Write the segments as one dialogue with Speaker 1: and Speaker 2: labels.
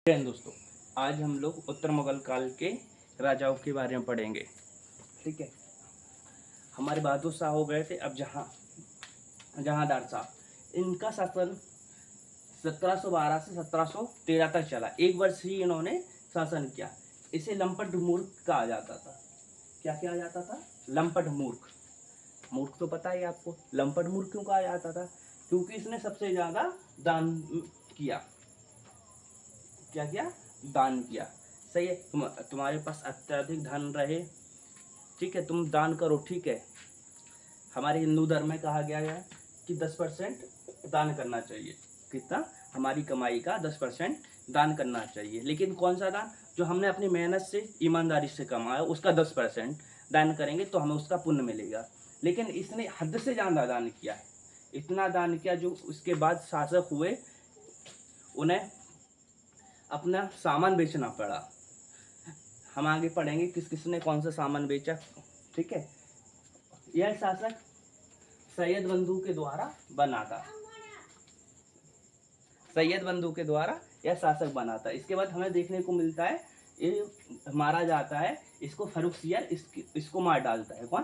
Speaker 1: जय हिंद दोस्तों। आज हम लोग उत्तर मुगल काल के राजाओं के बारे में पढ़ेंगे। ठीक है, हमारे बहादुर शाह हो गए थे। अब जहांदार शाह, इनका शासन 1712 से 1713 तक चला। एक वर्ष ही इन्होंने शासन किया। इसे लंपट मूर्ख कहा जाता था। क्या कहा जाता था? लंपट मूर्ख। मूर्ख तो पता ही आपको। लंपट मूर्ख क्यों कहा जाता था? क्योंकि इसने सबसे ज्यादा दान किया। क्या किया? दान किया। सही है। तुम्हारे पास अत्यधिक धन रहे, ठीक है, तुम दान करो। ठीक है, हमारे हिंदू धर्म में कहा गया है कि 10% दान करना चाहिए। कितना? हमारी कमाई का 10% दान करना चाहिए। लेकिन कौन सा दान? जो हमने अपनी मेहनत से, ईमानदारी से कमाया, उसका 10% दान करेंगे तो हमें उसका पुण्य मिलेगा। लेकिन इसने हद से ज़्यादा दान किया। इतना दान किया जो उसके बाद शासक हुए, उन्हें अपना सामान बेचना पड़ा। हम आगे पढ़ेंगे किस किस ने कौन सा सामान बेचा। ठीक है, यह शासक सैयद बंधु के द्वारा बना था। सैयद बंधु के द्वारा यह शासक बना था। इसके बाद हमें देखने को मिलता है, ये मारा जाता है, इसको फर्रुखसियर इसको मार डालता है। कौन?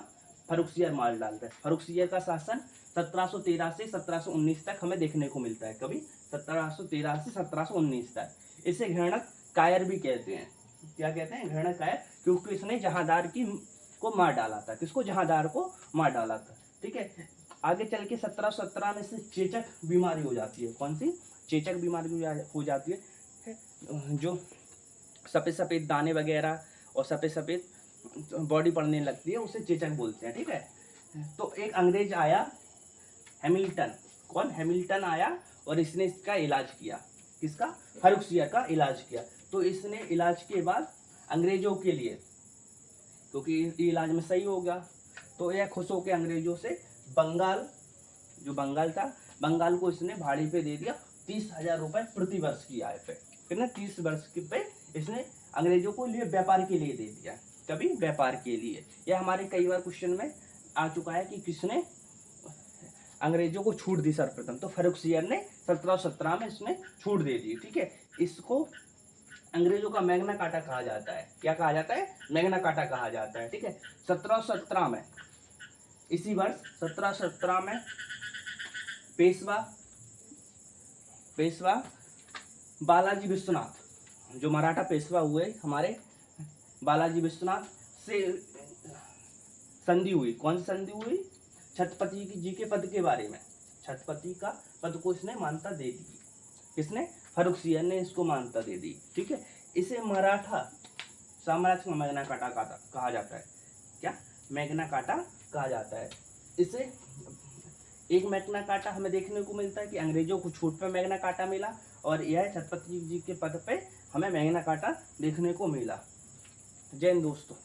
Speaker 1: फर्रुखसियर मार डालता है। फर्रुखसियर का शासन 1713 से 1719 तक हमें देखने को मिलता है। कभी? 1713 से 1719 तक। इसे घृणक कायर भी कहते हैं। क्या कहते हैं? घृणक कायर, क्योंकि इसने जहांदार को मार डाला था। किसको? जहांदार को मार डाला था। ठीक है, आगे चल के 1717 में से चेचक बीमारी हो जाती है। कौन सी? चेचक बीमारी हो जाती है, जो सफ़ेद सफ़ेद दाने वगैरह और सफ़ेद सफ़ेद बॉडी पड़ने लगती है, उसे चेचक बोलते हैं। ठीक है, तो एक अंग्रेज आया, हैमिल्टन। कौन? हैमिल्टन आया और इसने इसका इलाज किया। किसका? फर्रुखसियर का इलाज किया। तो इसने इलाज के बाद अंग्रेजों के लिए, क्योंकि इलाज में सही होगा, तो यह खुश होकर अंग्रेजों से बंगाल, जो बंगाल था, बंगाल को इसने भाड़े पे दे दिया 30,000 रुपये प्रति वर्ष की आय पे। कितना? 30 वर्ष पे इसने अंग्रेजों को लिए व्यापार के लिए दे दिया। कभी? व्यापार के लिए। यह हमारे कई बार क्वेश्चन में आ चुका है कि किसने अंग्रेजों को छूट दी सर्वप्रथम। तो फर्रुखसियर ने 1717 में इसने छूट दे दी। ठीक है, इसको अंग्रेजों का मैग्ना कार्टा कहा जाता है। क्या कहा जाता है? मैग्ना कार्टा कहा जाता है। ठीक है, 1717 में, इसी वर्ष 1717 में पेशवा बालाजी विश्वनाथ, जो मराठा पेशवा हुए हमारे, बालाजी विश्वनाथ से संधि हुई। कौन सी संधि हुई? छत्रपति जी के पद के बारे में। छत्रपति का पद को इसने मान्यता दे दी। किसने? फर्रुखसियर ने इसको मान्यता दे दी। ठीक है, इसे मराठा साम्राज्य का मैग्ना कार्टा कहा जाता है। क्या? मैग्ना कार्टा कहा जाता है। इसे एक मैग्ना कार्टा हमें देखने को मिलता है कि अंग्रेजों को छूट पे मैग्ना कार्टा मिला, और यह छत्रपति जी के पद पे हमें मैग्ना कार्टा देखने को मिला। जय हिंद दोस्तों।